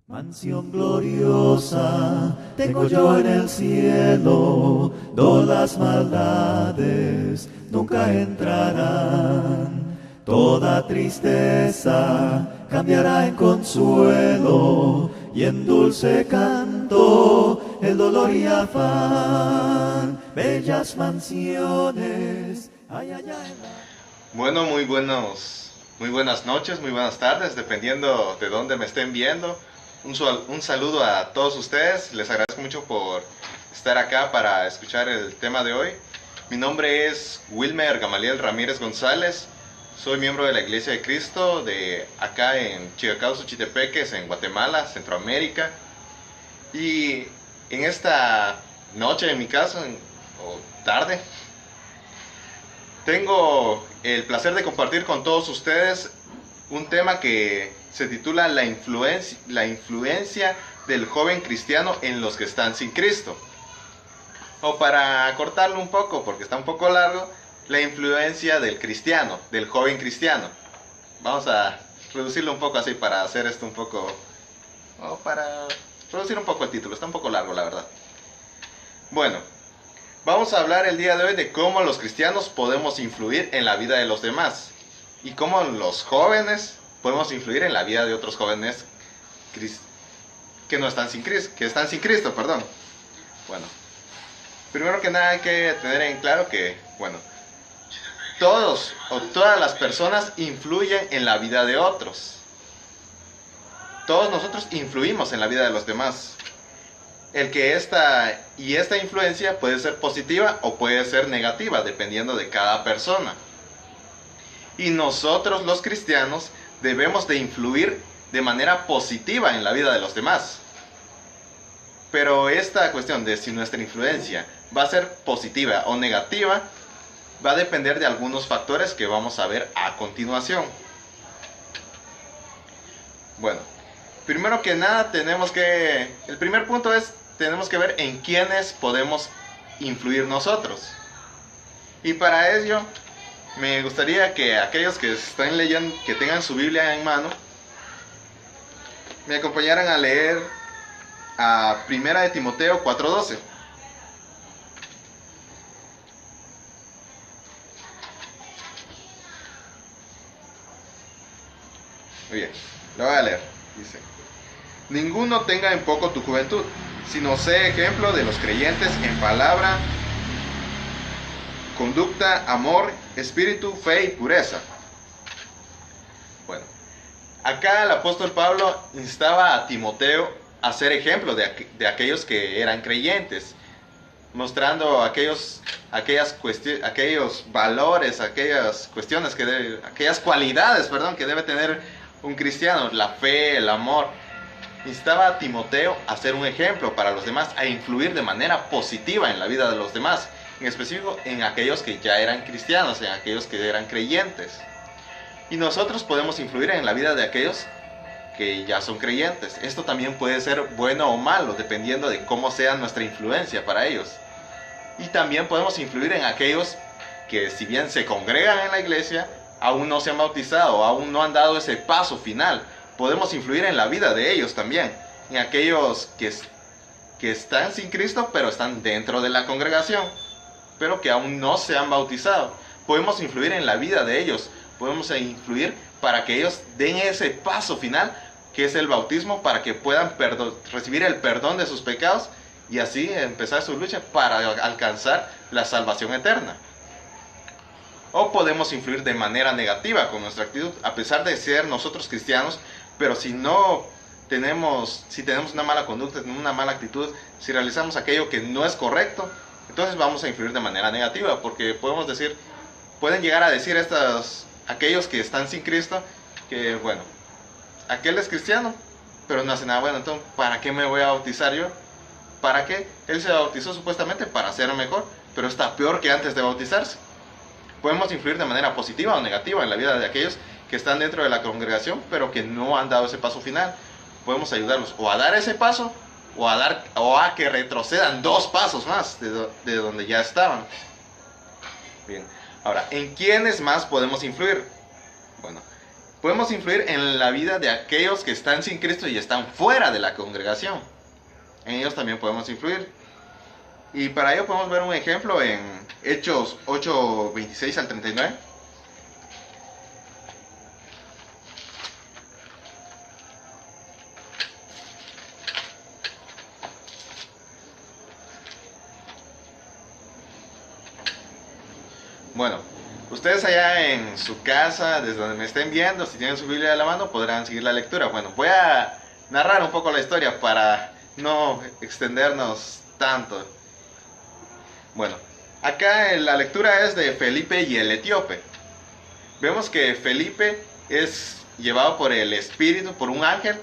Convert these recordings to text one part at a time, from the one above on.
Mansión gloriosa tengo yo en el cielo, donde las maldades nunca entrarán. Toda tristeza cambiará en consuelo y en dulce canto el dolor y afán. Bellas mansiones hay allá en la... Bueno, muy buenas noches, muy buenas tardes, dependiendo de dónde me estén viendo. Un saludo a todos ustedes, les agradezco mucho por estar acá para escuchar el tema de hoy. Mi nombre es Wilmer Gamaliel Ramírez González, soy miembro de la Iglesia de Cristo de acá en Chicacao, Xochitepeques, en Guatemala, Centroamérica. Y en esta noche en mi casa, o tarde, tengo el placer de compartir con todos ustedes un tema que se titula la influencia del joven cristiano en los que están sin Cristo. O para cortarlo un poco, porque está un poco largo, la influencia del cristiano, del joven cristiano. Vamos a reducirlo un poco así para hacer esto un poco... o para reducir un poco el título, está un poco largo la verdad. Bueno, vamos a hablar el día de hoy de cómo los cristianos podemos influir en la vida de los demás y cómo los jóvenes podemos influir en la vida de otros jóvenes que no están sin Cristo, que están sin Cristo, perdón. Bueno, primero que nada hay que tener en claro que, bueno, todos o todas las personas influyen en la vida de otros. Todos nosotros influimos en la vida de los demás. Esta influencia puede ser positiva o puede ser negativa, dependiendo de cada persona. Y nosotros los cristianos debemos de influir de manera positiva en la vida de los demás. Pero esta cuestión de si nuestra influencia va a ser positiva o negativa, va a depender de algunos factores que vamos a ver a continuación. Bueno, primero que nada el primer punto es, tenemos que ver en quiénes podemos influir nosotros. Y para ello, me gustaría que aquellos que están leyendo, que tengan su Biblia en mano, me acompañaran a leer a 1 de Timoteo 4:12. Muy bien, lo voy a leer. Dice: ninguno tenga en poco tu juventud, sino sé ejemplo de los creyentes en palabra, conducta, amor, espíritu, fe y pureza. Bueno, acá el apóstol Pablo instaba a Timoteo a ser ejemplo de aquellos que eran creyentes, mostrando aquellos valores, aquellas cualidades, que debe tener un cristiano: la fe, el amor. Instaba a Timoteo a ser un ejemplo para los demás, a influir de manera positiva en la vida de los demás, en específico en aquellos que ya eran cristianos, en aquellos que eran creyentes. Y nosotros podemos influir en la vida de aquellos que ya son creyentes. Esto también puede ser bueno o malo, dependiendo de cómo sea nuestra influencia para ellos. Y también podemos influir en aquellos que, si bien se congregan en la iglesia, aún no se han bautizado, aún no han dado ese paso final. Podemos influir en la vida de ellos también, en aquellos que están sin Cristo, pero están dentro de la congregación, pero que aún no se han bautizado. Podemos influir en la vida de ellos, podemos influir para que ellos den ese paso final, que es el bautismo, para que puedan recibir el perdón de sus pecados y así empezar su lucha para alcanzar la salvación eterna. O podemos influir de manera negativa con nuestra actitud, a pesar de ser nosotros cristianos, pero si tenemos una mala conducta, una mala actitud, si realizamos aquello que no es correcto, entonces vamos a influir de manera negativa, porque pueden llegar a decir aquellos que están sin Cristo, que bueno, aquel es cristiano, pero no hace nada bueno, entonces ¿para qué me voy a bautizar yo? ¿Para qué? Él se bautizó supuestamente para ser mejor, pero está peor que antes de bautizarse. Podemos influir de manera positiva o negativa en la vida de aquellos que están dentro de la congregación, pero que no han dado ese paso final. Podemos ayudarlos o a dar ese paso, o a que retrocedan 2 pasos más de donde ya estaban. Bien, ahora, ¿en quiénes más podemos influir? Bueno, podemos influir en la vida de aquellos que están sin Cristo y están fuera de la congregación. En ellos también podemos influir. Y para ello podemos ver un ejemplo en Hechos 8, 26 al 39. Bueno, ustedes allá en su casa, desde donde me estén viendo, si tienen su Biblia a la mano, podrán seguir la lectura. Bueno, voy a narrar un poco la historia para no extendernos tanto. Bueno, acá la lectura es de Felipe y el etíope. Vemos que Felipe es llevado por el Espíritu, por un ángel,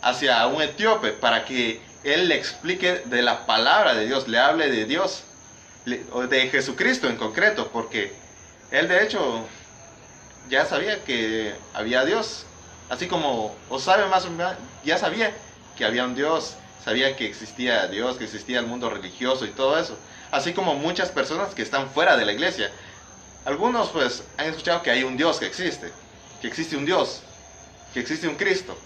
hacia un etíope para que él le explique de la palabra de Dios, le hable de Dios, de Jesucristo en concreto, porque él de hecho ya sabía que había Dios, así como, o sabe más o menos, ya sabía que había un Dios, sabía que existía Dios, que existía el mundo religioso y todo eso, así como muchas personas que están fuera de la iglesia. Algunos pues han escuchado que hay un Dios que existe un Dios, que existe un Cristo,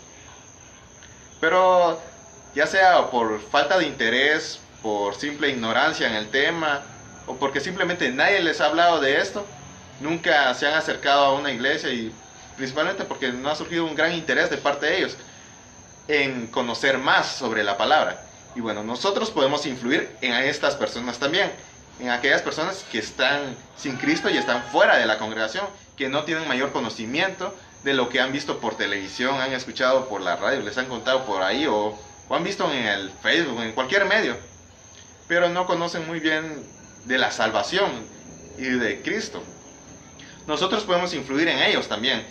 pero ya sea por falta de interés, por simple ignorancia en el tema, o porque simplemente nadie les ha hablado de esto, nunca se han acercado a una iglesia, y principalmente porque no ha surgido un gran interés de parte de ellos en conocer más sobre la palabra. Y bueno, nosotros podemos influir en estas personas también, en aquellas personas que están sin Cristo y están fuera de la congregación, que no tienen mayor conocimiento de lo que han visto por televisión, han escuchado por la radio, les han contado por ahí, o han visto en el Facebook, en cualquier medio, pero no conocen muy bien de la salvación y de Cristo. Nosotros podemos influir en ellos también,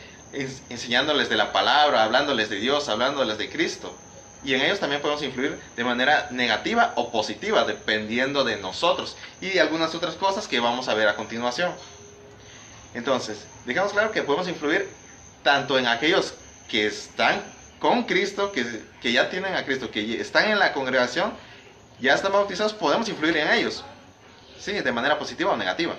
enseñándoles de la palabra, hablándoles de Dios, hablándoles de Cristo. Y en ellos también podemos influir de manera negativa o positiva, dependiendo de nosotros. Y de algunas otras cosas que vamos a ver a continuación. Entonces, dejamos claro que podemos influir tanto en aquellos que están con Cristo, que ya tienen a Cristo, que están en la congregación, ya están bautizados, podemos influir en ellos. Sí, de manera positiva o negativa.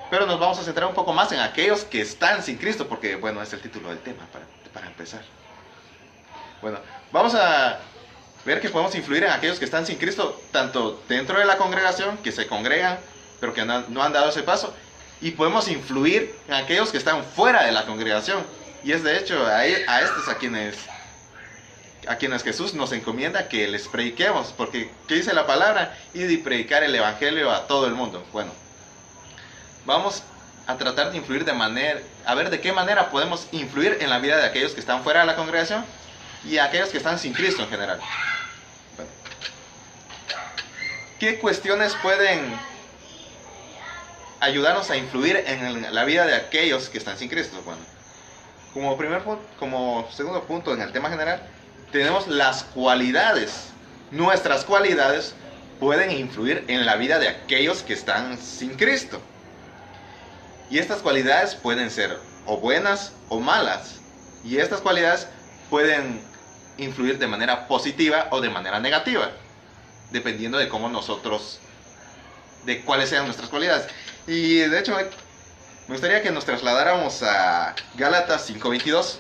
Pero nos vamos a centrar un poco más en aquellos que están sin Cristo, porque, bueno, es el título del tema para empezar. Bueno, vamos a ver que podemos influir en aquellos que están sin Cristo, tanto dentro de la congregación, que se congregan, pero que no han dado ese paso, y podemos influir en aquellos que están fuera de la congregación. Y es de hecho a estos a quienes Jesús nos encomienda que les prediquemos, porque ¿qué dice la palabra? Ir y predicar el evangelio a todo el mundo. Bueno, vamos a tratar de influir a ver de qué manera podemos influir en la vida de aquellos que están fuera de la congregación y aquellos que están sin Cristo en general. Bueno, ¿qué cuestiones pueden ayudarnos a influir en la vida de aquellos que están sin Cristo? Bueno, como segundo punto en el tema general, tenemos las cualidades. Nuestras cualidades pueden influir en la vida de aquellos que están sin Cristo. Y estas cualidades pueden ser o buenas o malas. Y estas cualidades pueden influir de manera positiva o de manera negativa, dependiendo de de cuáles sean nuestras cualidades. Y de hecho, me gustaría que nos trasladáramos a Gálatas 5:22.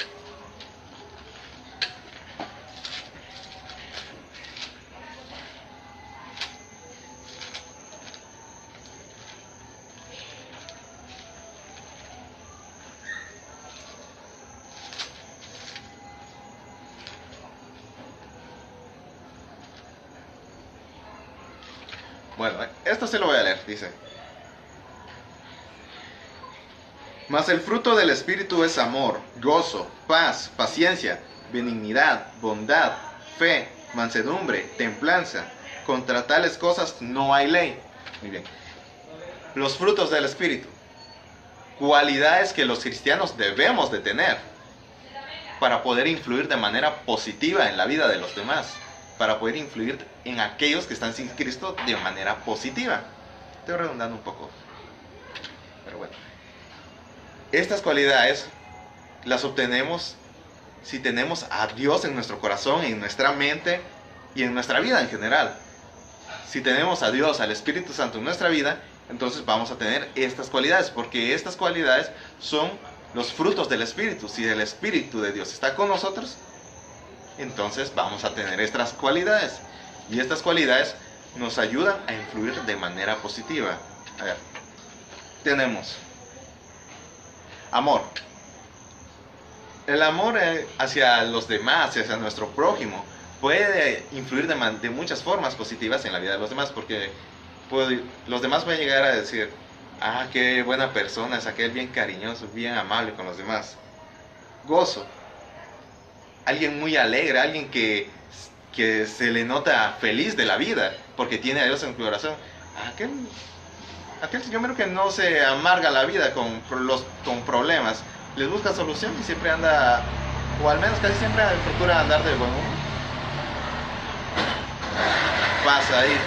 Bueno, esto se lo voy a leer, dice: mas el fruto del Espíritu es amor, gozo, paz, paciencia, benignidad, bondad, fe, mansedumbre, templanza. Contra tales cosas no hay ley. Muy bien. Los frutos del Espíritu. Cualidades que los cristianos debemos de tener para poder influir de manera positiva en la vida de los demás, para poder influir en aquellos que están sin Cristo de manera positiva. Estoy redundando un poco, pero bueno. Estas cualidades las obtenemos si tenemos a Dios en nuestro corazón, en nuestra mente y en nuestra vida en general. Si tenemos a Dios, al Espíritu Santo en nuestra vida, entonces vamos a tener estas cualidades, porque estas cualidades son los frutos del Espíritu. Si el Espíritu de Dios está con nosotros, entonces vamos a tener estas cualidades. Y estas cualidades nos ayudan a influir de manera positiva. A ver, tenemos amor. El amor hacia los demás, hacia nuestro prójimo, puede influir de muchas formas positivas en la vida de los demás, porque los demás pueden llegar a decir, ah, qué buena persona es aquel, bien cariñoso, bien amable con los demás. Gozo. Alguien muy alegre, alguien que se le nota feliz de la vida, porque tiene a Dios en su corazón. Aquel yo creo que no se amarga la vida con problemas, les busca solución y siempre anda, o al menos casi siempre procura andar de buen humor. Pasa ahí.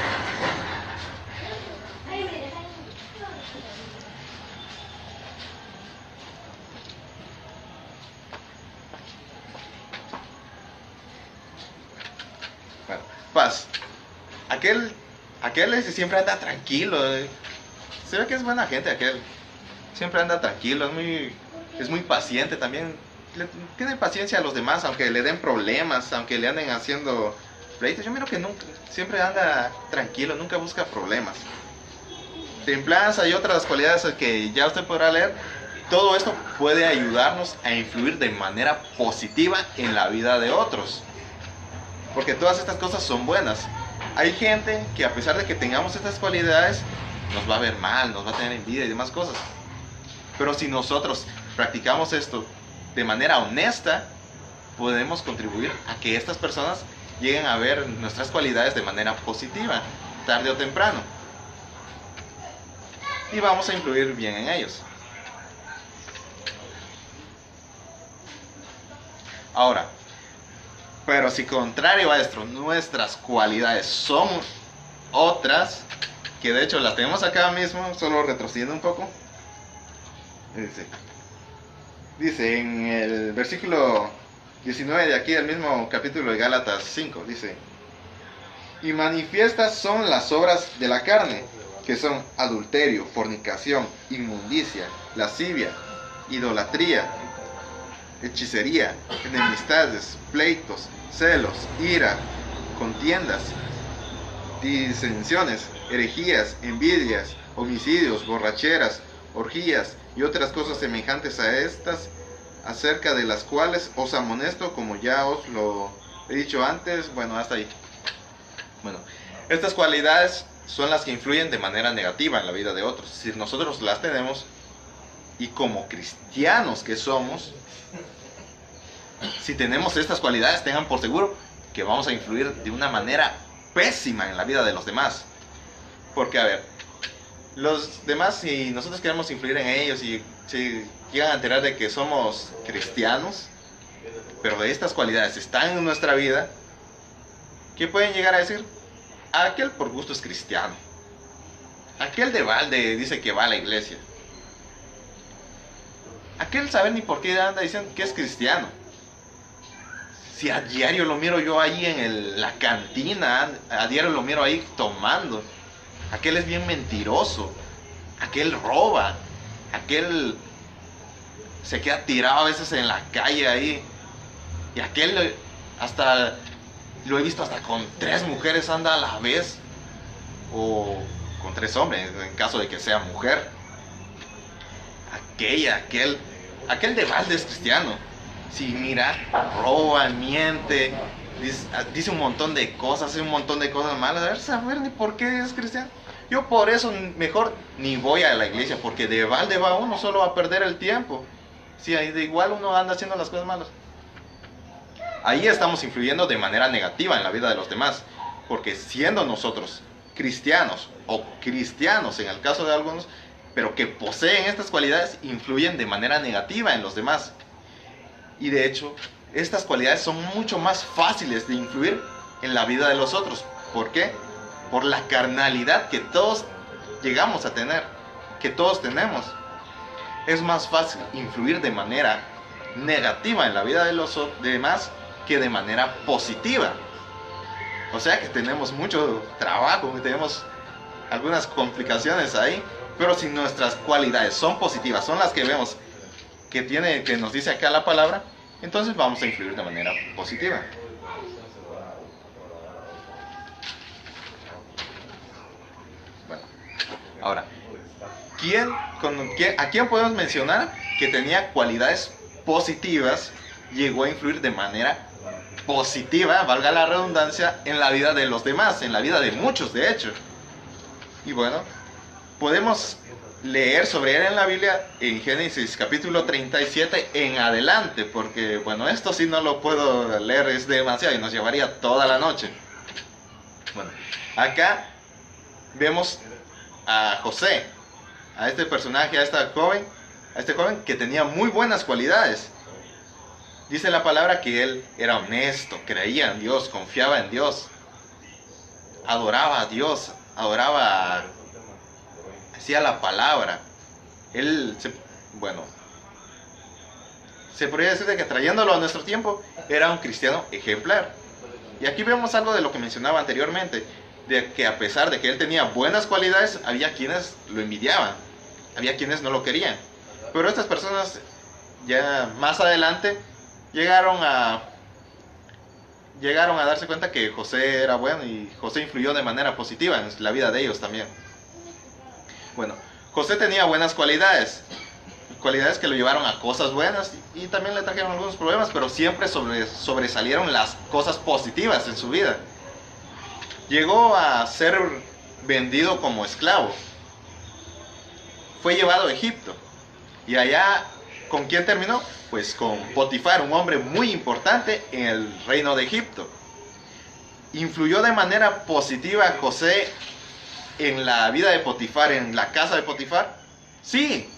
Bueno, paz. Aquel siempre anda tranquilo. Se ve que es buena gente aquel. Siempre anda tranquilo, es muy paciente también. Tiene paciencia a los demás, aunque le den problemas, aunque le anden haciendo pleitos. Yo miro que nunca, siempre anda tranquilo, nunca busca problemas. Templanza y otras cualidades que ya usted podrá leer. Todo esto puede ayudarnos a influir de manera positiva en la vida de otros. Porque todas estas cosas son buenas. Hay gente que a pesar de que tengamos estas cualidades, nos va a ver mal, nos va a tener envidia y demás cosas. Pero si nosotros practicamos esto de manera honesta, podemos contribuir a que estas personas lleguen a ver nuestras cualidades de manera positiva, tarde o temprano. Y vamos a influir bien en ellos. Ahora, pero si contrario a esto, nuestras cualidades son otras, que de hecho las tenemos acá mismo, solo retrocediendo un poco. Dice en el versículo 19 de aquí del mismo capítulo de Gálatas 5, dice: y manifiestas son las obras de la carne, que son adulterio, fornicación, inmundicia, lascivia, idolatría, hechicería, enemistades, pleitos, celos, ira, contiendas, disensiones, herejías, envidias, homicidios, borracheras, orgías y otras cosas semejantes a estas, acerca de las cuales os amonesto, como ya os lo he dicho antes. Bueno, hasta ahí. Bueno, estas cualidades son las que influyen de manera negativa en la vida de otros. Si nosotros las tenemos, y como cristianos que somos, si tenemos estas cualidades, tengan por seguro que vamos a influir de una manera pésima en la vida de los demás. Porque, a ver, los demás, si nosotros queremos influir en ellos y si llegan a enterar de que somos cristianos, pero de estas cualidades están en nuestra vida, ¿qué pueden llegar a decir? Aquel por gusto es cristiano. Aquel de balde dice que va a la iglesia. Aquel sabe ni por qué anda diciendo que es cristiano. Si a diario lo miro yo ahí en la cantina, a diario lo miro ahí tomando. Aquel es bien mentiroso. Aquel roba. Aquel se queda tirado a veces en la calle ahí. Y aquel hasta lo he visto hasta con 3 mujeres anda a la vez. O con 3 hombres, en caso de que sea mujer. Aquel de balde es cristiano. Si mira, roba, miente, dice un montón de cosas, hace un montón de cosas malas. A ver, saber ni por qué es cristiano. Yo por eso mejor ni voy a la iglesia, porque de balde va uno solo a perder el tiempo. Si de igual uno anda haciendo las cosas malas. Ahí estamos influyendo de manera negativa en la vida de los demás, porque siendo nosotros cristianos o cristianos en el caso de algunos, pero que poseen estas cualidades, influyen de manera negativa en los demás. Y de hecho, estas cualidades son mucho más fáciles de influir en la vida de los otros. ¿Por qué? Por la carnalidad que todos llegamos a tener, que todos tenemos. Es más fácil influir de manera negativa en la vida de los demás que de manera positiva. O sea que tenemos mucho trabajo, tenemos algunas complicaciones ahí. Pero si nuestras cualidades son positivas, son las que vemos que nos dice acá la palabra, entonces vamos a influir de manera positiva. Bueno, ahora, ¿a quién podemos mencionar que tenía cualidades positivas, llegó a influir de manera positiva, valga la redundancia, en la vida de los demás, en la vida de muchos de hecho? Y bueno, podemos leer sobre él en la Biblia en Génesis capítulo 37 en adelante, porque bueno, esto sí no lo puedo leer, es demasiado y nos llevaría toda la noche. Bueno, acá vemos a José, a este personaje, a este joven que tenía muy buenas cualidades. Dice la palabra que él era honesto, creía en Dios, confiaba en Dios, adoraba a Dios, hacía la palabra. Se podría decir de que trayéndolo a nuestro tiempo, era un cristiano ejemplar. Y aquí vemos algo de lo que mencionaba anteriormente, de que a pesar de que él tenía buenas cualidades, había quienes lo envidiaban, había quienes no lo querían. Pero estas personas ya más adelante llegaron a darse cuenta que José era bueno y José influyó de manera positiva en la vida de ellos también. Bueno, José tenía buenas cualidades que lo llevaron a cosas buenas y también le trajeron algunos problemas, pero siempre sobresalieron las cosas positivas en su vida. Llegó a ser vendido como esclavo. Fue llevado a Egipto. Y allá, ¿con quién terminó? Pues con Potifar, un hombre muy importante en el reino de Egipto. ¿Influyó de manera positiva José en la vida de Potifar, en la casa de Potifar? Sí.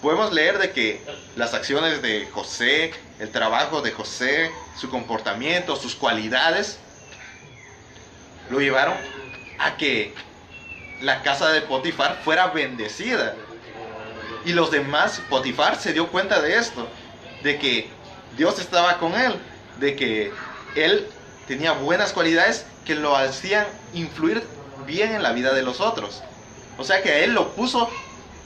Podemos leer de que las acciones de José, el trabajo de José, su comportamiento, sus cualidades, lo llevaron a que la casa de Potifar fuera bendecida. Y los demás, Potifar se dio cuenta de esto, de que Dios estaba con él, de que él tenía buenas cualidades que lo hacían influir bien en la vida de los otros. O sea que él lo puso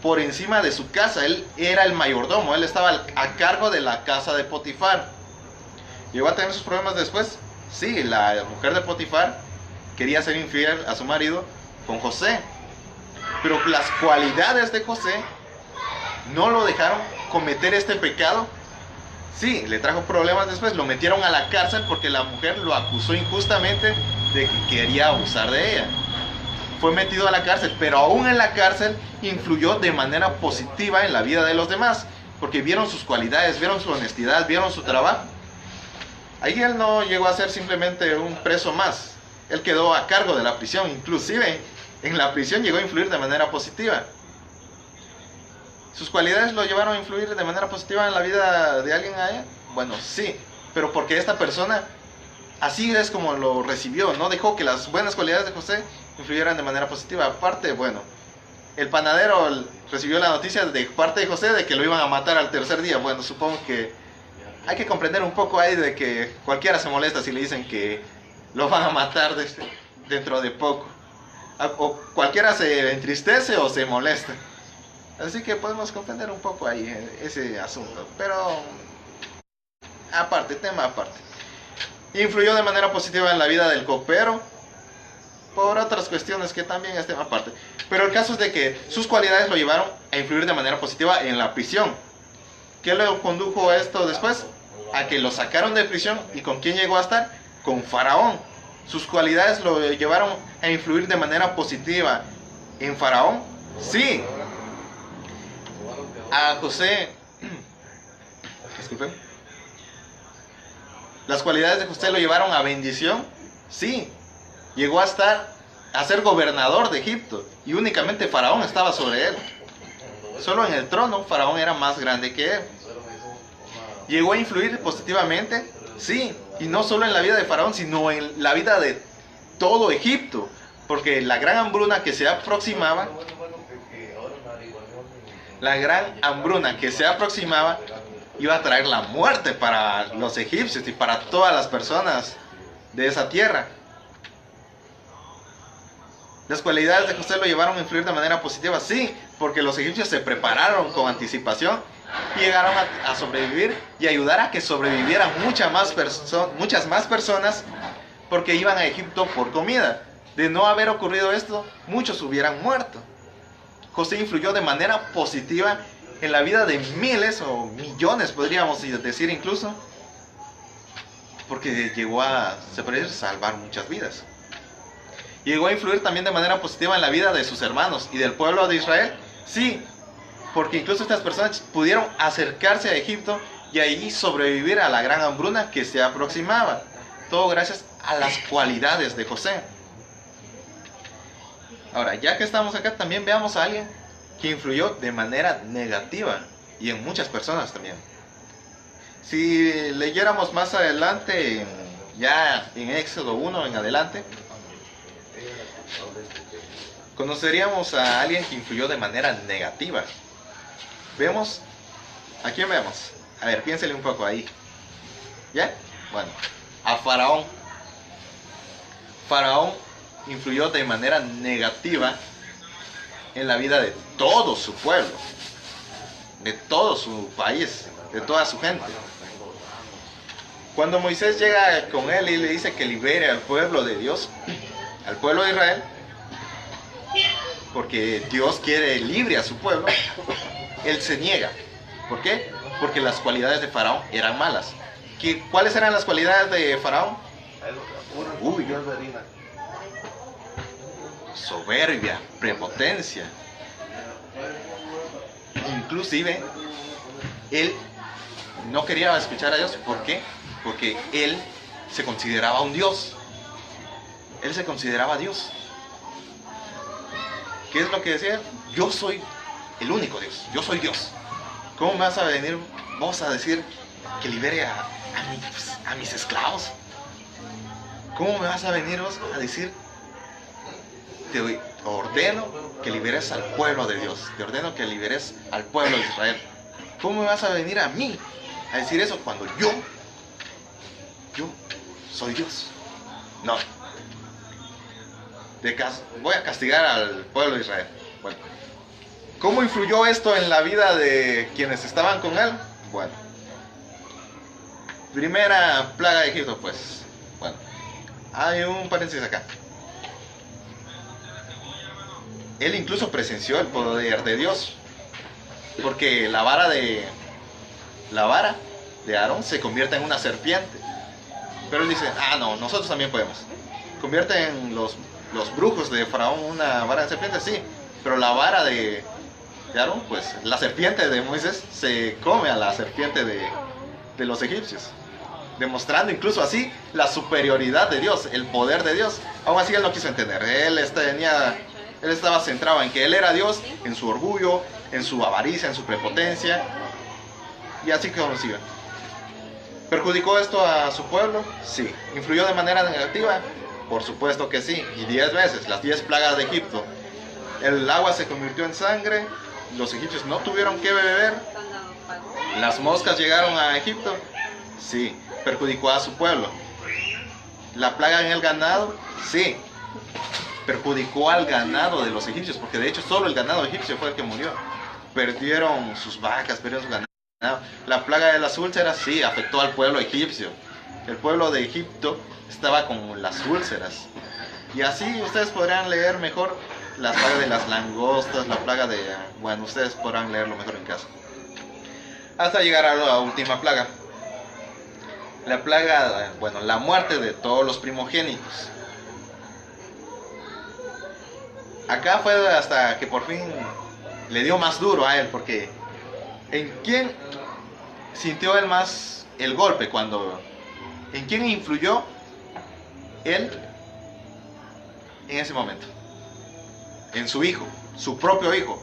por encima de su casa, él era el mayordomo, él estaba a cargo de la casa de Potifar. ¿Llegó a tener sus problemas después? Sí, la mujer de Potifar quería ser infiel a su marido con José, pero las cualidades de José no lo dejaron cometer este pecado. Sí, le trajo problemas después, lo metieron a la cárcel porque la mujer lo acusó injustamente de que quería abusar de ella. Fue metido a la cárcel, pero aún en la cárcel influyó de manera positiva en la vida de los demás, porque vieron sus cualidades, vieron su honestidad, vieron su trabajo. Ahí él no llegó a ser simplemente un preso más, él quedó a cargo de la prisión, inclusive en la prisión llegó a influir de manera positiva. ¿Sus cualidades lo llevaron a influir de manera positiva en la vida de alguien allá? Bueno, sí, pero porque esta persona así es como lo recibió, no dejó que las buenas cualidades de José influyeran de manera positiva. Aparte, bueno, el panadero recibió la noticia de parte de José de que lo iban a matar al tercer día. Bueno, supongo que hay que comprender un poco ahí de que cualquiera se molesta si le dicen que lo van a matar dentro de poco. O cualquiera se entristece o se molesta. Así que podemos comprender un poco ahí ese asunto. Pero aparte, tema aparte. Influyó de manera positiva en la vida del copero por otras cuestiones que también es tema aparte. Pero el caso es de que sus cualidades lo llevaron a influir de manera positiva en la prisión. ¿Qué lo condujo a esto después? A que lo sacaron de prisión. ¿Y con quién llegó a estar? Con Faraón. Sus cualidades lo llevaron a influir de manera positiva en Faraón. Sí. A José, disculpen, las cualidades de José lo llevaron a bendición. Sí. Llegó a ser gobernador de Egipto y únicamente Faraón estaba sobre él. Solo en el trono Faraón era más grande que él. Llegó a influir positivamente, sí, y no solo en la vida de Faraón, sino en la vida de todo Egipto, porque la gran hambruna que se aproximaba, iba a traer la muerte para los egipcios y para todas las personas de esa tierra. Las cualidades de José lo llevaron a influir de manera positiva, sí, porque los egipcios se prepararon con anticipación y llegaron a sobrevivir y ayudar a que sobrevivieran muchas más personas, porque iban a Egipto por comida. De no haber ocurrido esto, muchos hubieran muerto. José influyó de manera positiva en la vida de miles o millones, podríamos decir incluso, porque llegó a, se puede decir, salvar muchas vidas. Llegó a influir también de manera positiva en la vida de sus hermanos y del pueblo de Israel. Sí, porque incluso estas personas pudieron acercarse a Egipto y ahí sobrevivir a la gran hambruna que se aproximaba. Todo gracias a las cualidades de José. Ahora, ya que estamos acá, también veamos a alguien que influyó de manera negativa y en muchas personas también. Si leyéramos más adelante, ya en Éxodo 1 en adelante, conoceríamos a alguien que influyó de manera negativa. Vemos, ¿a quién vemos? A ver, piénsele un poco ahí. ¿Ya? Bueno, a Faraón. Faraón influyó de manera negativa en la vida de todo su pueblo, de todo su país, de toda su gente. Cuando Moisés llega con él y le dice que libere al pueblo de Dios, al pueblo de Israel, porque Dios quiere libre a su pueblo, él se niega. ¿Por qué? Porque las cualidades de Faraón eran malas. ¿Cuáles eran las cualidades de Faraón? Uy, soberbia, prepotencia. Inclusive, él no quería escuchar a Dios. ¿Por qué? Porque él se consideraba un Dios. Él se consideraba Dios. ¿Qué es lo que decía? Yo soy el único Dios. Yo soy Dios. ¿Cómo me vas a venir vos a decir que libere a mis esclavos? ¿Cómo me vas a venir vos a decir, te ordeno que liberes al pueblo de Dios, te ordeno que liberes al pueblo de Israel? ¿Cómo me vas a venir a mí a decir eso cuando yo soy Dios? No. Voy a castigar al pueblo de Israel. Bueno, ¿cómo influyó esto en la vida de quienes estaban con él? Bueno, primera plaga de Egipto, pues. Bueno, hay un paréntesis acá. Él incluso presenció el poder de Dios, porque la vara de Aarón se convierte en una serpiente. Pero él dice, no, nosotros también podemos. Convierten los brujos de Faraón una vara de serpiente, sí, pero la vara de Aarón, pues la serpiente de Moisés se come a la serpiente de los egipcios, demostrando incluso así la superioridad de Dios, el poder de Dios. Aún así él no quiso entender. Él estaba centrado en que él era Dios, en su orgullo, en su avaricia, en su prepotencia, y así que consiguió. ¿Perjudicó esto a su pueblo? Sí. ¿Influyó de manera negativa? Por supuesto que sí, y 10 veces, las 10 plagas de Egipto. El agua se convirtió en sangre, los egipcios no tuvieron que beber, las moscas llegaron a Egipto, sí. ¿Perjudicó a su pueblo? ¿La plaga en el ganado? Sí. Perjudicó al ganado de los egipcios, porque de hecho solo el ganado egipcio fue el que murió. Perdieron sus vacas, perdieron su ganado. La plaga de las úlceras, sí, afectó al pueblo egipcio. El pueblo de Egipto estaba con las úlceras. Y así ustedes podrán leer mejor la plaga de las langostas, la plaga de... Bueno, ustedes podrán leerlo mejor en casa. Hasta llegar a la última plaga. La plaga, bueno, la muerte de todos los primogénitos. Acá fue hasta que por fin le dio más duro a él, porque ¿en quién sintió él más el golpe? ¿En quién influyó él en ese momento? En su hijo, su propio hijo.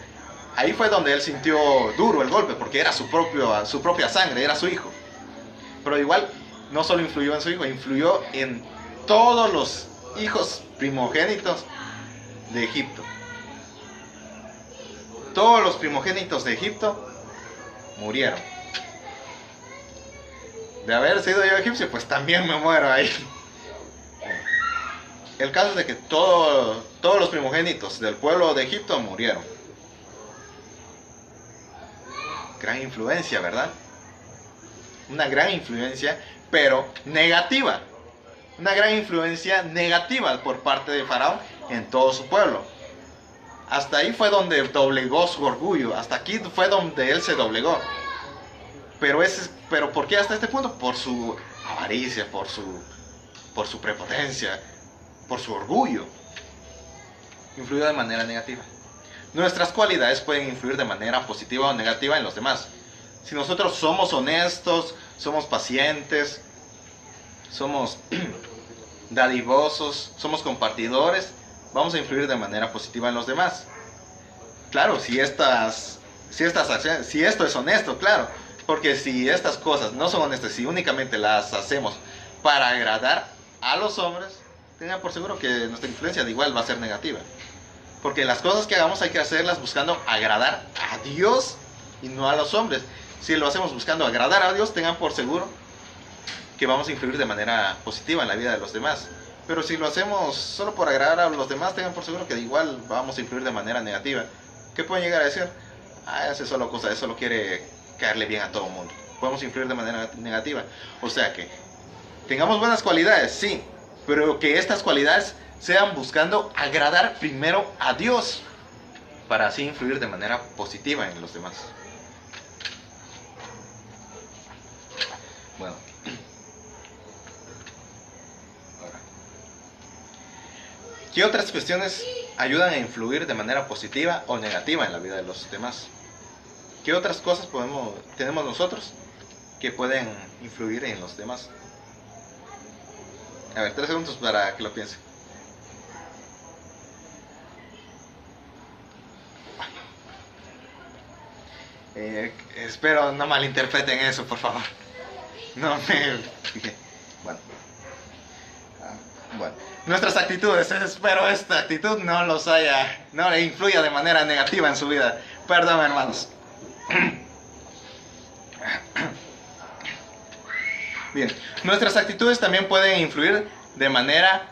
Ahí fue donde él sintió duro el golpe, porque era su propia sangre, era su hijo. Pero igual, no solo influyó en su hijo, influyó en todos los hijos primogénitos de Egipto. Todos los primogénitos de Egipto murieron. De haber sido yo egipcio, pues también me muero ahí. El caso es de que todos los primogénitos del pueblo de Egipto murieron. gran influencia, ¿verdad? Una gran influencia, pero negativa. Una gran influencia negativa por parte de Faraón en todo su pueblo. Hasta ahí fue donde doblegó su orgullo. Hasta aquí fue donde él se doblegó. Pero ¿por qué hasta este punto? Por su avaricia, por su prepotencia, por su orgullo. Influyó de manera negativa. Nuestras cualidades pueden influir de manera positiva o negativa en los demás. Si nosotros somos honestos, somos pacientes, somos dadivosos, somos compartidores, vamos a influir de manera positiva en los demás. Claro, si estas acciones, si esto es honesto, claro, porque si estas cosas no son honestas, si únicamente las hacemos para agradar a los hombres, tengan por seguro que nuestra influencia de igual va a ser negativa. Porque las cosas que hagamos hay que hacerlas buscando agradar a Dios y no a los hombres. Si lo hacemos buscando agradar a Dios, tengan por seguro que vamos a influir de manera positiva en la vida de los demás. Pero si lo hacemos solo por agradar a los demás, tengan por seguro que de igual vamos a influir de manera negativa. ¿Qué pueden llegar a decir? Hace solo cosas, solo quiere caerle bien a todo el mundo. Podemos influir de manera negativa. O sea que tengamos buenas cualidades, sí, pero que estas cualidades sean buscando agradar primero a Dios, para así influir de manera positiva en los demás. Bueno, ahora, ¿qué otras cuestiones ayudan a influir de manera positiva o negativa en la vida de los demás? ¿Qué otras cosas tenemos nosotros que pueden influir en los demás? A ver, 3 segundos para que lo piense. Espero no malinterpreten eso, por favor. No me fijé. Bueno, nuestras actitudes. Espero esta actitud no le influya de manera negativa en su vida. Perdón, hermanos. Bien, nuestras actitudes también pueden influir de manera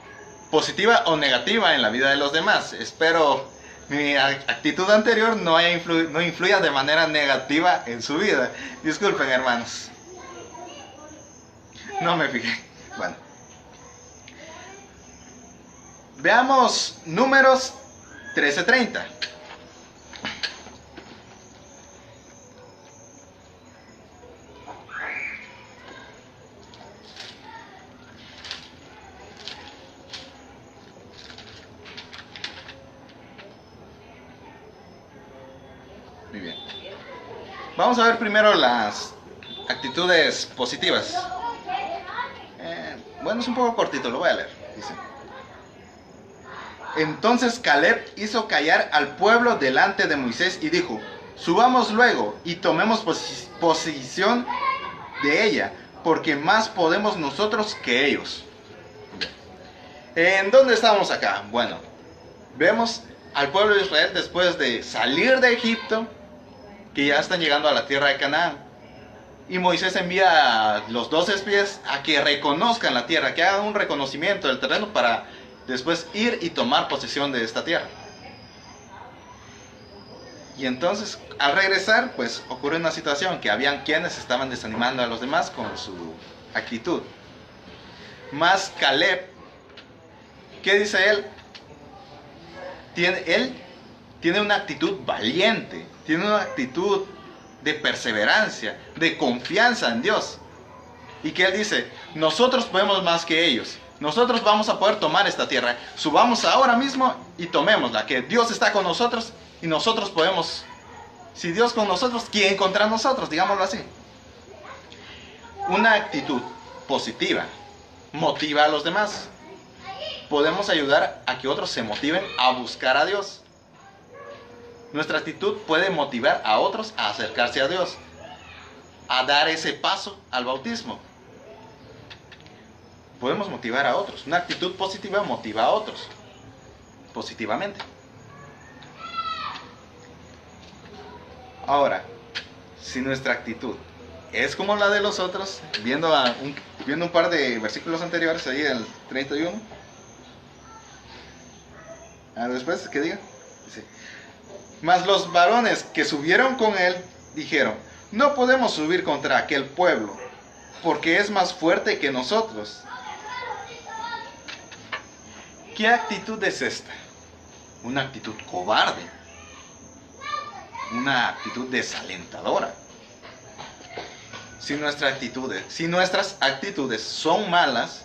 positiva o negativa en la vida de los demás. Espero mi actitud anterior no influya de manera negativa en su vida. Disculpen, hermanos. No me fijé. Bueno. Veamos Números 13:30. Muy bien. Vamos a ver primero las actitudes positivas. Bueno, es un poco cortito, lo voy a leer. Dice: entonces Caleb hizo callar al pueblo delante de Moisés y dijo: subamos luego y tomemos posición de ella, porque más podemos nosotros que ellos. ¿En dónde estamos acá? Bueno, vemos al pueblo de Israel después de salir de Egipto, que ya están llegando a la tierra de Canaán. Y Moisés envía a los 12 espías a que reconozcan la tierra, que hagan un reconocimiento del terreno para después ir y tomar posesión de esta tierra. Y entonces, al regresar, pues ocurre una situación que habían quienes estaban desanimando a los demás con su actitud. Más Caleb, ¿qué dice él? Él tiene una actitud valiente, tiene una actitud de perseverancia, de confianza en Dios. Y que él dice: nosotros podemos más que ellos, nosotros vamos a poder tomar esta tierra, subamos ahora mismo y tomémosla, que Dios está con nosotros y nosotros podemos. Si Dios con nosotros, ¿quién contra nosotros? Digámoslo así. Una actitud positiva motiva a los demás. Podemos ayudar a que otros se motiven a buscar a Dios. Nuestra actitud puede motivar a otros a acercarse a Dios, a dar ese paso al bautismo. Podemos motivar a otros. Una actitud positiva motiva a otros positivamente. Ahora, si nuestra actitud es como la de los otros, viendo un par de versículos anteriores, ahí el 31, después que diga, dice: mas los varones que subieron con él dijeron: No podemos subir contra aquel pueblo, porque es más fuerte que nosotros. ¿Qué actitud es esta? Una actitud cobarde, una actitud desalentadora. Si nuestras actitudes son malas,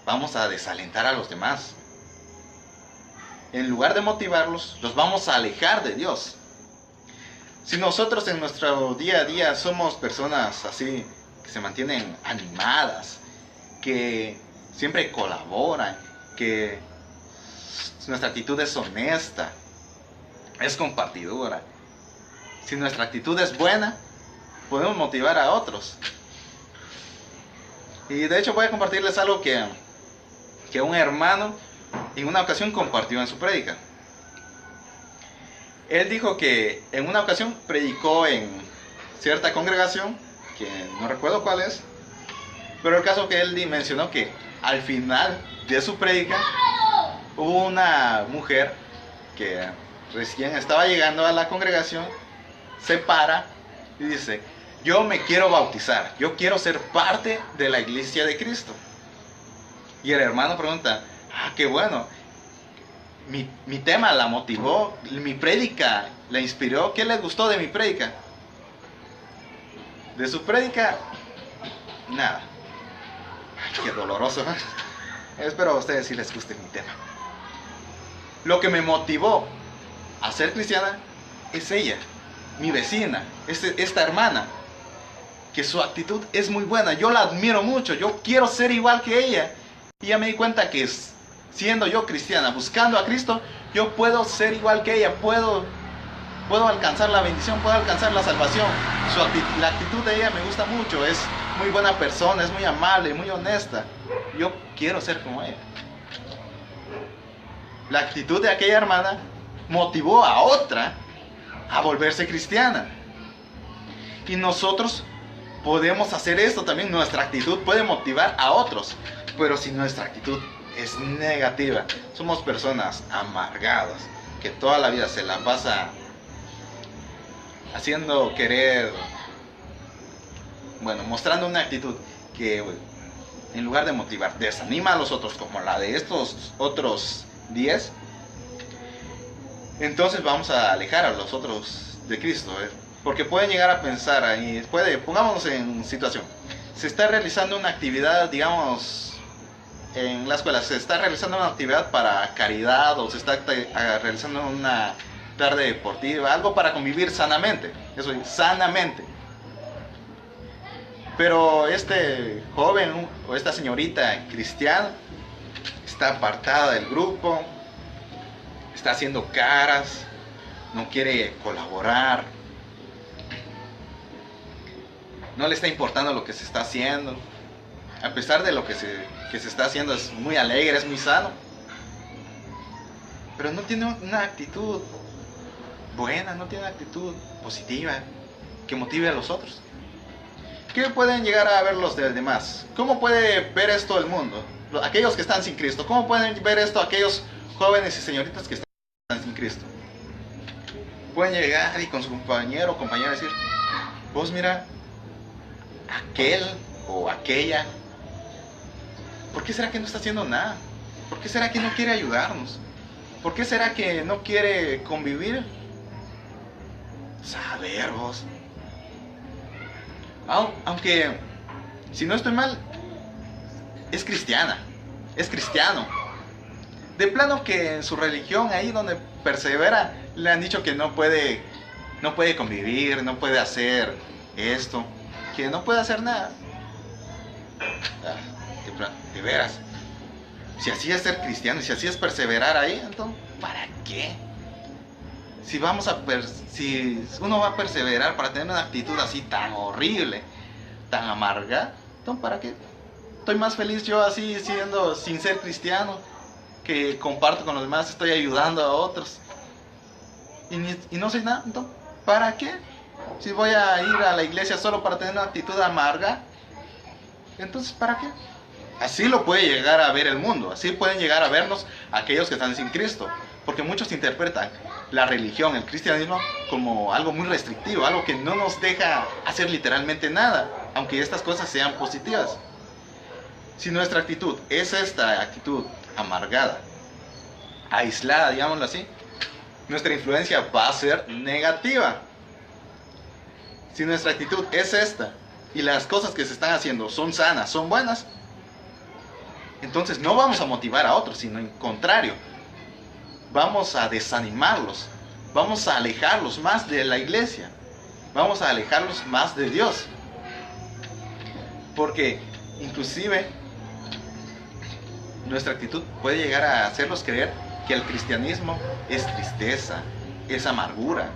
vamos a desalentar a los demás. En lugar de motivarlos, los vamos a alejar de Dios. Si nosotros en nuestro día a día somos personas así, que se mantienen animadas, que siempre colaboran, que nuestra actitud es honesta, es compartidora, si nuestra actitud es buena, podemos motivar a otros. Y de hecho voy a compartirles algo que un hermano en una ocasión compartió en su prédica. Él dijo que en una ocasión predicó en cierta congregación, que no recuerdo cuál es, pero el caso que él mencionó que al final de su prédica hubo una mujer que recién estaba llegando a la congregación, se para y dice: yo me quiero bautizar, yo quiero ser parte de la iglesia de Cristo. Y el hermano pregunta: qué bueno, mi tema la motivó, mi prédica la inspiró, ¿qué le gustó de mi prédica? De su prédica, nada. Qué doloroso, ¿eh? Espero a ustedes sí les guste mi tema. Lo que me motivó a ser cristiana es ella, mi vecina, esta hermana, que su actitud es muy buena, yo la admiro mucho, yo quiero ser igual que ella. Y ya me di cuenta que siendo yo cristiana, buscando a Cristo, yo puedo ser igual que ella, puedo alcanzar la bendición, puedo alcanzar la salvación. La actitud de ella me gusta mucho, es muy buena persona, es muy amable, muy honesta. Yo quiero ser como ella. La actitud de aquella hermana motivó a otra a volverse cristiana. Y nosotros podemos hacer esto también. Nuestra actitud puede motivar a otros. Pero si nuestra actitud es negativa, somos personas amargadas, que toda la vida se la pasa haciendo querer, mostrando una actitud que en lugar de motivar, desanima a los otros, como la de estos otros 10, entonces vamos a alejar a los otros de Cristo, porque pueden llegar a pensar ahí, pongámonos en situación, se está realizando una actividad, digamos, en la escuela, se está realizando una actividad para caridad, o se está realizando una tarde deportiva, algo para convivir sanamente, eso es, sanamente. Pero este joven o esta señorita cristiana está apartada del grupo, está haciendo caras, no quiere colaborar, no le está importando lo que se está haciendo, a pesar de lo que se está haciendo es muy alegre, es muy sano, pero no tiene una actitud buena, no tiene una actitud positiva que motive a los otros. ¿Qué pueden llegar a ver los demás? ¿Cómo puede ver esto el mundo? Aquellos que están sin Cristo. ¿Cómo pueden ver esto aquellos jóvenes y señoritas que están sin Cristo? Pueden llegar y con su compañero o compañera decir: vos mira, aquel o aquella, ¿por qué será que no está haciendo nada? ¿Por qué será que no quiere ayudarnos? ¿Por qué será que no quiere convivir? Saber vos. Aunque, si no estoy mal, es cristiana, es cristiano. De plano que en su religión, ahí donde persevera, le han dicho que no puede convivir, no puede hacer esto, que no puede hacer nada. De veras, si así es ser cristiano, si así es perseverar ahí, entonces, ¿para qué? Si uno va a perseverar para tener una actitud así tan horrible, tan amarga, entonces ¿para qué? Estoy más feliz yo así sin ser cristiano, que comparto con los demás, estoy ayudando a otros y no soy nada, entonces ¿para qué? Si voy a ir a la iglesia solo para tener una actitud amarga, entonces ¿para qué? Así lo puede llegar a ver el mundo, así pueden llegar a vernos aquellos que están sin Cristo, porque muchos interpretan: la religión, el cristianismo, como algo muy restrictivo, algo que no nos deja hacer literalmente nada, aunque estas cosas sean positivas. Si nuestra actitud es esta actitud amargada, aislada, digámoslo así, nuestra influencia va a ser negativa. Si nuestra actitud es esta y las cosas que se están haciendo son sanas, son buenas, entonces no vamos a motivar a otros, sino en contrario, vamos a desanimarlos, vamos a alejarlos más de la iglesia, vamos a alejarlos más de Dios. Porque inclusive nuestra actitud puede llegar a hacerlos creer que el cristianismo es tristeza, es amargura,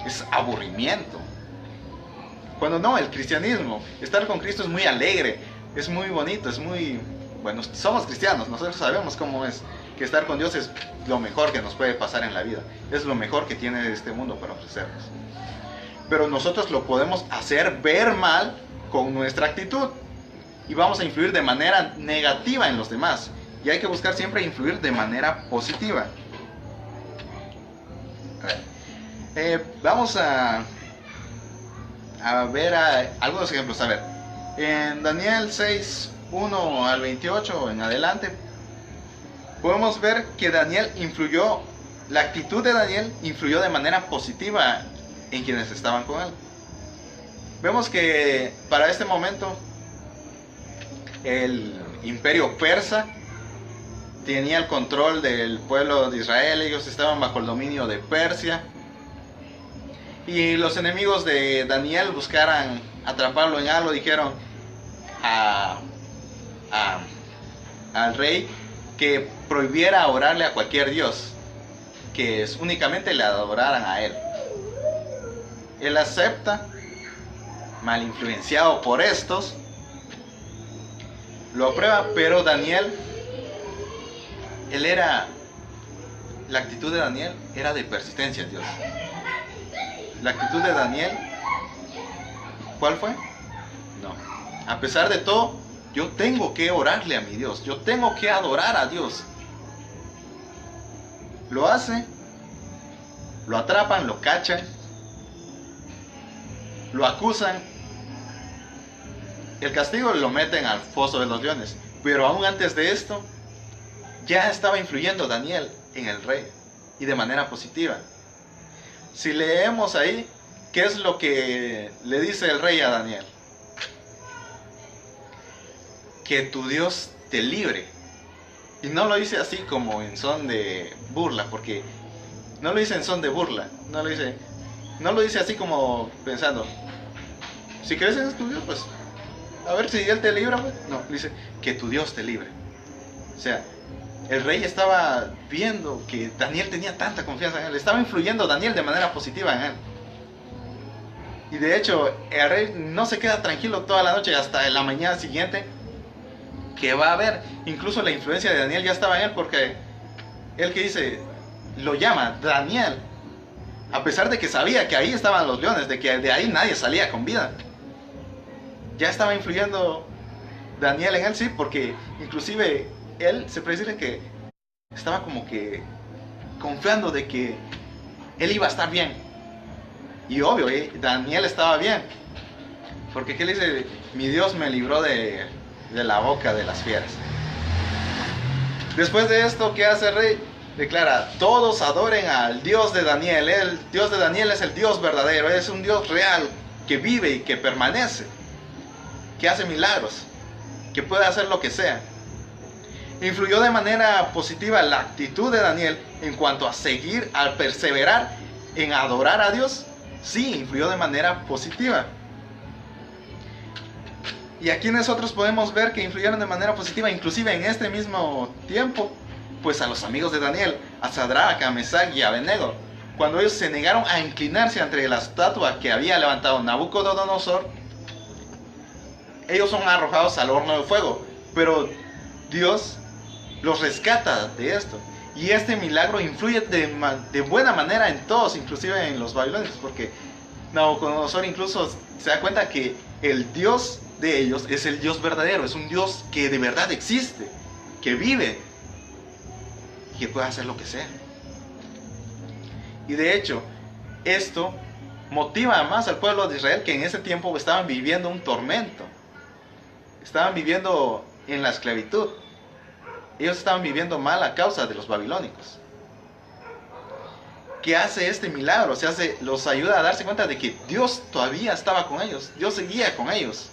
es aburrimiento. Cuando no, el cristianismo, estar con Cristo es muy alegre, es muy bonito, es muy... Bueno, somos cristianos, nosotros sabemos cómo es, que estar con Dios es lo mejor que nos puede pasar en la vida, es lo mejor que tiene este mundo para ofrecernos. Pero nosotros lo podemos hacer ver mal con nuestra actitud y vamos a influir de manera negativa en los demás. Y hay que buscar siempre influir de manera positiva. Vamos a ver algunos ejemplos. A ver, en Daniel 6, 1 al 28 en adelante, podemos ver que la actitud de Daniel influyó de manera positiva en quienes estaban con él. Vemos que para este momento el imperio persa tenía el control del pueblo de Israel, ellos estaban bajo el dominio de Persia. Y los enemigos de Daniel buscaran atraparlo en algo, dijeron al rey que prohibiera orarle a cualquier dios, que únicamente le adoraran a él. Él acepta, mal influenciado por estos, lo aprueba, pero Daniel, la actitud de Daniel era de persistencia en Dios. La actitud de Daniel, ¿cuál fue? No. A pesar de todo, yo tengo que orarle a mi Dios. Yo tengo que adorar a Dios. Lo hace, lo atrapan, lo cachan, lo acusan. El castigo lo meten al foso de los leones. Pero aún antes de esto, ya estaba influyendo Daniel en el rey y de manera positiva. Si leemos ahí, ¿qué es lo que le dice el rey a Daniel? Que tu Dios te libre. Y no lo dice así como en son de burla, porque no lo dice en son de burla, no lo dice así como pensando, si crees en tu Dios, pues a ver si Él te libra, pues. No, dice que tu Dios te libre. O sea, el rey estaba viendo que Daniel tenía tanta confianza en él, estaba influyendo Daniel de manera positiva en él. Y de hecho, el rey no se queda tranquilo toda la noche hasta la mañana siguiente, que va a ver, incluso la influencia de Daniel ya estaba en él, porque él, que dice, lo llama Daniel, a pesar de que sabía que ahí estaban los leones, de que de ahí nadie salía con vida. Ya estaba influyendo Daniel en él, sí, porque inclusive él se puede decir que estaba como que confiando de que él iba a estar bien. Y obvio, Daniel estaba bien, porque ¿qué le dice? Mi Dios me libró de la boca de las fieras. Después de esto, ¿qué hace el rey? Declara, todos adoren al Dios de Daniel. El Dios de Daniel es el Dios verdadero, es un Dios real, que vive y que permanece, que hace milagros, que puede hacer lo que sea. Influyó de manera positiva la actitud de Daniel en cuanto a seguir, al perseverar en adorar a Dios. Sí, influyó de manera positiva. Y aquí nosotros podemos ver que influyeron de manera positiva, inclusive en este mismo tiempo, pues a los amigos de Daniel, a Sadrach, a Mesach y a Abednego, cuando ellos se negaron a inclinarse ante la estatua que había levantado Nabucodonosor. Ellos son arrojados al horno de fuego, pero Dios los rescata de esto. Y este milagro influye de buena manera en todos, inclusive en los babilonios, porque Nabucodonosor incluso se da cuenta que el Dios de ellos es el Dios verdadero, es un Dios que de verdad existe, que vive y que puede hacer lo que sea. Y de hecho, esto motiva más al pueblo de Israel, que en ese tiempo estaban viviendo un tormento. Estaban viviendo en la esclavitud. Ellos estaban viviendo mal a causa de los babilónicos. ¿Qué hace este milagro? Los ayuda a darse cuenta de que Dios todavía estaba con ellos. Dios seguía con ellos.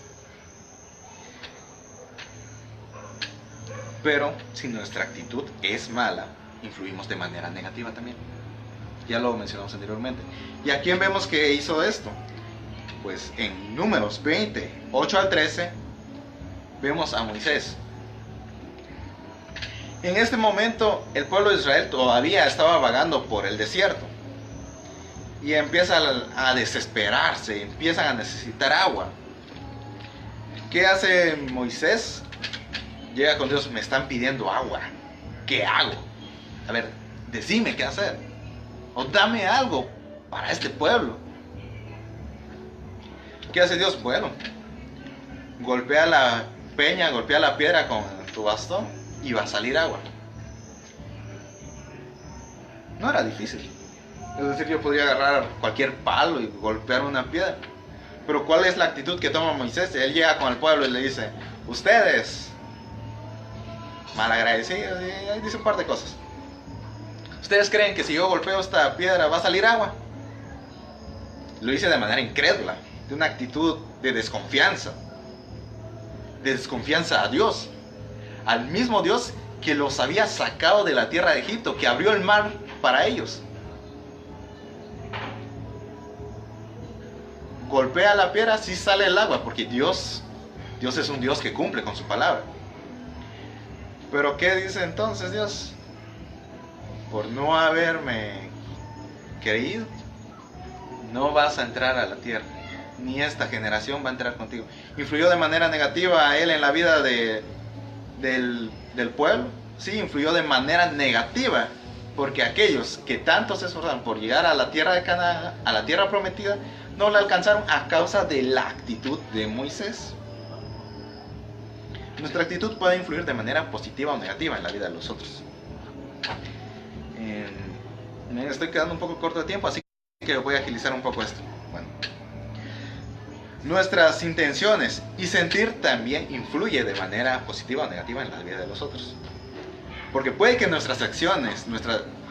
Pero si nuestra actitud es mala, influimos de manera negativa también. Ya lo mencionamos anteriormente. ¿Y a quién vemos que hizo esto? Pues en Números 20, 8 al 13, vemos a Moisés. En este momento el pueblo de Israel todavía estaba vagando por el desierto. Y empieza a desesperarse, empiezan a necesitar agua. ¿Qué hace Moisés? Llega con Dios, me están pidiendo agua. ¿Qué hago? A ver, decime qué hacer. O dame algo para este pueblo. ¿Qué hace Dios? Bueno, golpea la peña, golpea la piedra con tu bastón y va a salir agua. No era difícil. Es decir, yo podría agarrar cualquier palo y golpear una piedra. Pero ¿cuál es la actitud que toma Moisés? Él llega con el pueblo y le dice, ustedes, malagradecidos, y ahí dice un par de cosas. ¿Ustedes creen que si yo golpeo esta piedra va a salir agua? Lo hice de manera incrédula, de una actitud de desconfianza a Dios, al mismo Dios que los había sacado de la tierra de Egipto, que abrió el mar para ellos. Golpea la piedra, sí sale el agua, porque Dios es un Dios que cumple con su palabra. Pero ¿qué dice entonces Dios? Por no haberme creído, no vas a entrar a la tierra, ni esta generación va a entrar contigo. Influyó de manera negativa a él en la vida del pueblo. Sí, influyó de manera negativa, porque aquellos que tanto se esforzaron por llegar a la tierra de Canaán, a la tierra prometida, no la alcanzaron a causa de la actitud de Moisés. Nuestra actitud puede influir de manera positiva o negativa en la vida de los otros. Me estoy quedando un poco corto de tiempo, así que voy a agilizar un poco esto. Bueno, nuestras intenciones y sentir también influye de manera positiva o negativa en la vida de los otros. Porque puede que nuestras acciones,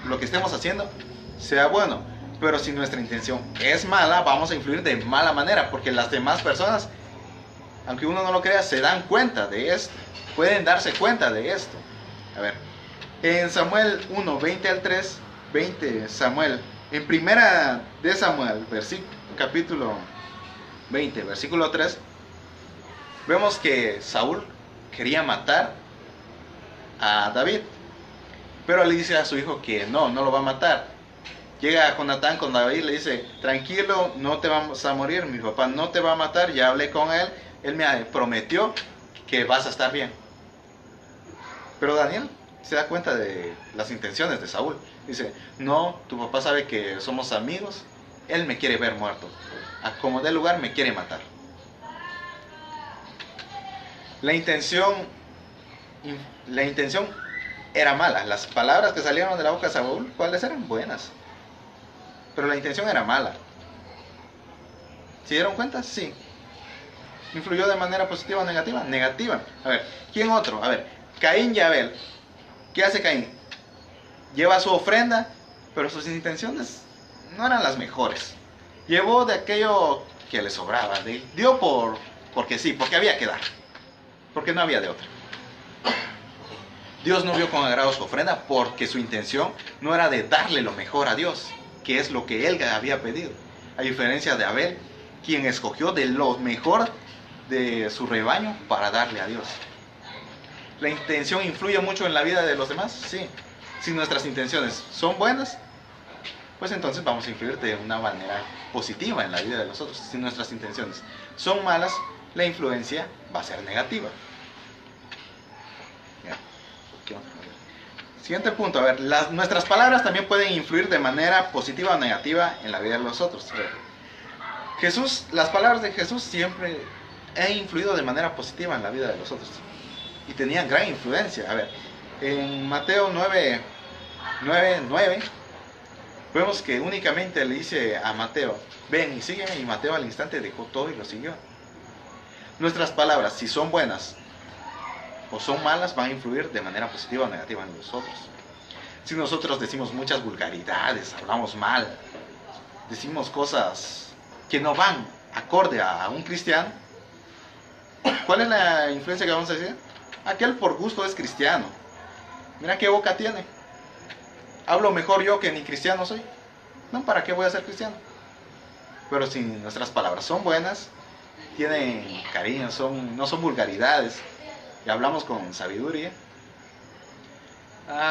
lo que estemos haciendo, sea bueno, pero si nuestra intención es mala, vamos a influir de mala manera, porque las demás personas, aunque uno no lo crea, se dan cuenta de esto, pueden darse cuenta de esto. A ver, en Samuel 1, 20 al 3, 20 Samuel, en primera de Samuel, capítulo 20, versículo 3, vemos que Saúl quería matar a David, pero le dice a su hijo que no lo va a matar. Llega Jonatán con David y le dice, tranquilo, no te vamos a morir, mi papá no te va a matar, ya hablé con él, él me prometió que vas a estar bien. Pero Daniel se da cuenta de las intenciones de Saúl. Dice, no, tu papá sabe que somos amigos, él me quiere ver muerto, a como dé lugar me quiere matar. La intención era mala. Las palabras que salieron de la boca de Saúl, ¿cuáles eran? Buenas. Pero la intención era mala. ¿Se dieron cuenta? Sí. ¿Influyó de manera positiva o negativa? Negativa. A ver, ¿quién otro? A ver, Caín y Abel. ¿Qué hace Caín? Lleva su ofrenda, pero sus intenciones no eran las mejores. Llevó de aquello que le sobraba. Dio porque sí, porque había que dar. Porque no había de otra. Dios no vio con agrado su ofrenda porque su intención no era de darle lo mejor a Dios, que es lo que él había pedido. A diferencia de Abel, quien escogió de lo mejor de su rebaño para darle a Dios. ¿La intención influye mucho en la vida de los demás? Sí. Si nuestras intenciones son buenas, pues entonces vamos a influir de una manera positiva en la vida de los otros. Si nuestras intenciones son malas, la influencia va a ser negativa. Siguiente punto, a ver, nuestras palabras también pueden influir de manera positiva o negativa en la vida de los otros. Las palabras de Jesús siempre han influido de manera positiva en la vida de los otros y tenían gran influencia. A ver, en Mateo 9, Vemos que únicamente le dice a Mateo, ven y sígueme, y Mateo al instante dejó todo y lo siguió. Nuestras palabras, si son buenas o son malas, van a influir de manera positiva o negativa en nosotros. Si nosotros decimos muchas vulgaridades, hablamos mal, decimos cosas que no van acorde a un cristiano, ¿cuál es la influencia que vamos a decir? Aquel por gusto es cristiano. Mira qué boca tiene. Hablo mejor yo que ni cristiano soy. No, ¿para qué voy a ser cristiano? Pero si nuestras palabras son buenas, tienen cariño, no son vulgaridades, y hablamos con sabiduría,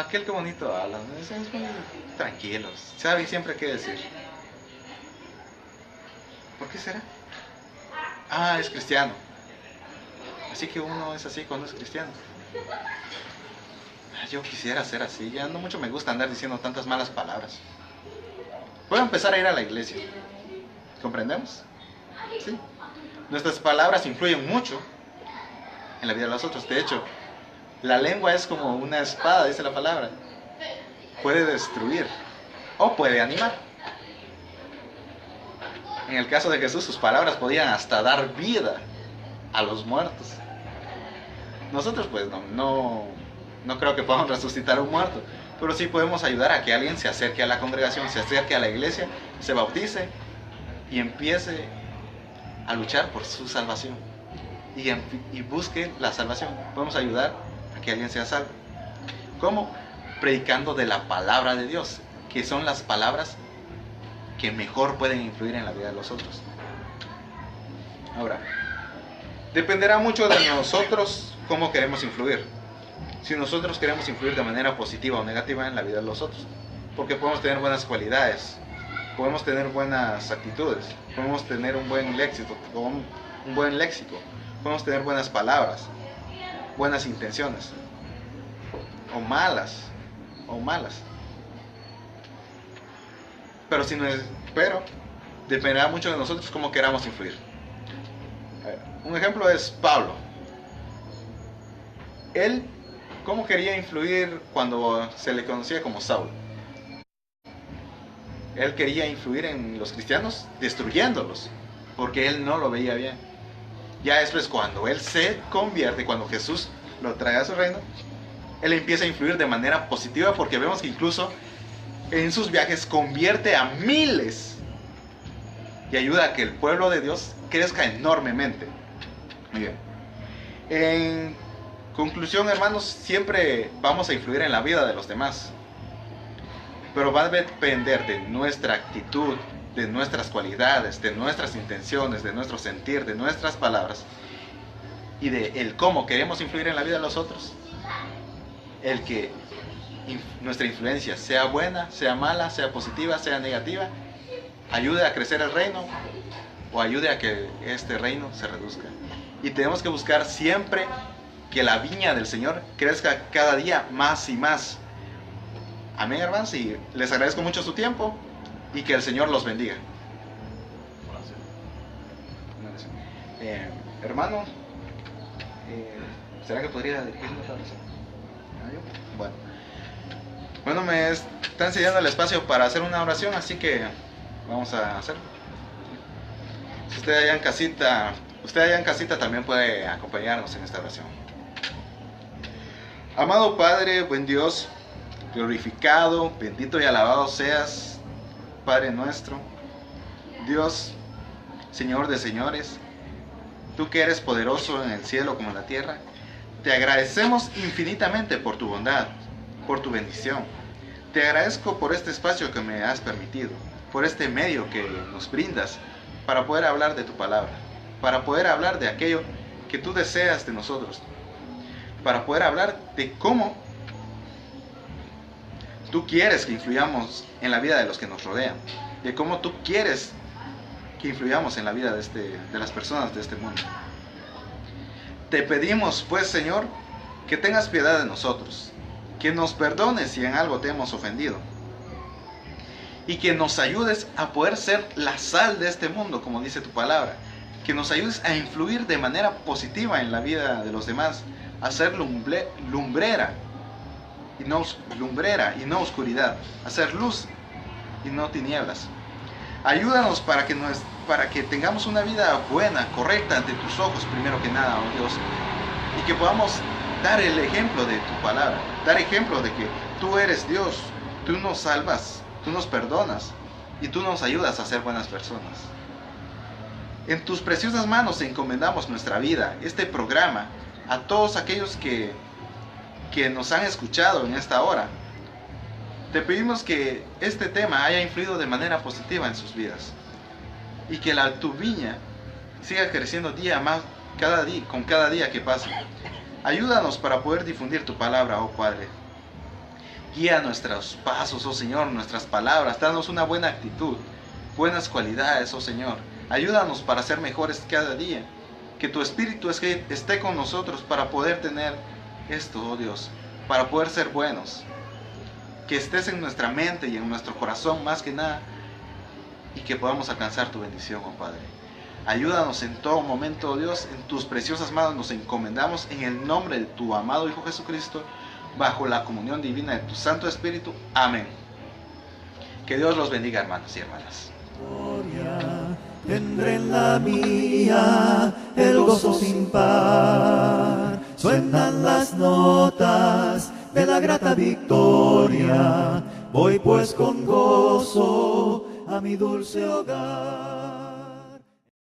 aquel que bonito habla, es muy tranquilos, sabe siempre qué decir. ¿Por qué será? Ah, es cristiano. Así que uno es así cuando es cristiano. Yo quisiera ser así, ya no mucho me gusta andar diciendo tantas malas palabras. Voy a empezar a ir a la iglesia. ¿Comprendemos? Sí. Nuestras palabras influyen mucho en la vida de los otros. De hecho, la lengua es como una espada, dice la palabra. Puede destruir o puede animar. En el caso de Jesús, sus palabras podían hasta dar vida a los muertos. Nosotros pues no creo que podamos resucitar a un muerto, pero sí podemos ayudar a que alguien se acerque a la congregación, se acerque a la iglesia, se bautice y empiece a luchar por su salvación y busque la salvación. Podemos ayudar a que alguien sea salvo. ¿Cómo? Predicando de la palabra de Dios, que son las palabras que mejor pueden influir en la vida de los otros. Ahora, dependerá mucho de nosotros cómo queremos influir. Si nosotros queremos influir de manera positiva o negativa en la vida de los otros, porque podemos tener buenas cualidades, podemos tener buenas actitudes, podemos tener un buen léxico, podemos tener buenas palabras, buenas intenciones, o malas. Pero dependerá mucho de nosotros cómo queramos influir. Un ejemplo es Pablo. Él, ¿cómo quería influir cuando se le conocía como Saulo? Él quería influir en los cristianos destruyéndolos, porque él no lo veía bien. Ya después, cuando él se convierte, cuando Jesús lo trae a su reino, él empieza a influir de manera positiva, porque vemos que incluso en sus viajes convierte a miles y ayuda a que el pueblo de Dios crezca enormemente. Muy bien. En conclusión, hermanos, siempre vamos a influir en la vida de los demás, pero va a depender de nuestra actitud, de nuestras cualidades, de nuestras intenciones, de nuestro sentir, de nuestras palabras y de el cómo queremos influir en la vida de los otros. El que nuestra influencia sea buena, sea mala, sea positiva, sea negativa, ayude a crecer el reino o ayude a que este reino se reduzca. Y tenemos que buscar siempre que la viña del Señor crezca cada día más y más. Amén, hermanos, y les agradezco mucho su tiempo y que el Señor los bendiga. Hermano, ¿será que podría dirigirme a la oración? Bueno, me están cediendo el espacio para hacer una oración, así que vamos a hacerlo. Si usted allá en casita también puede acompañarnos en esta oración. Amado Padre, buen Dios, glorificado, bendito y alabado seas, Padre nuestro, Dios, Señor de señores, tú que eres poderoso en el cielo como en la tierra, te agradecemos infinitamente por tu bondad, por tu bendición. Te agradezco por este espacio que me has permitido, por este medio que nos brindas para poder hablar de tu palabra, para poder hablar de aquello que tú deseas de nosotros, para poder hablar de cómo tú quieres que influyamos en la vida de los que nos rodean, de cómo tú quieres que influyamos en la vida de las personas de este mundo. Te pedimos, pues, Señor, que tengas piedad de nosotros, que nos perdones si en algo te hemos ofendido, y que nos ayudes a poder ser la sal de este mundo, como dice tu palabra, que nos ayudes a influir de manera positiva en la vida de los demás, a ser lumbrera y no oscuridad, a ser luz y no tinieblas. Ayúdanos para que tengamos una vida buena, correcta ante tus ojos, primero que nada, oh Dios, y que podamos dar el ejemplo de tu palabra, dar ejemplo de que tú eres Dios, tú nos salvas, tú nos perdonas y tú nos ayudas a ser buenas personas. En tus preciosas manos encomendamos nuestra vida, este programa, a todos aquellos que nos han escuchado en esta hora. Te pedimos que este tema haya influido de manera positiva en sus vidas y que tu viña siga creciendo con cada día que pasa. Ayúdanos para poder difundir tu palabra, oh Padre. Guía nuestros pasos, oh Señor, nuestras palabras. Danos una buena actitud, buenas cualidades, oh Señor. Ayúdanos para ser mejores cada día. Que tu Espíritu esté con nosotros para poder tener esto, oh Dios, para poder ser buenos. Que estés en nuestra mente y en nuestro corazón más que nada y que podamos alcanzar tu bendición, oh Padre. Ayúdanos en todo momento, oh Dios, en tus preciosas manos nos encomendamos en el nombre de tu amado Hijo Jesucristo, bajo la comunión divina de tu Santo Espíritu. Amén. Que Dios los bendiga, hermanos y hermanas. Tendré en la mía el gozo sin par, suenan las notas de la grata victoria, voy pues con gozo a mi dulce hogar.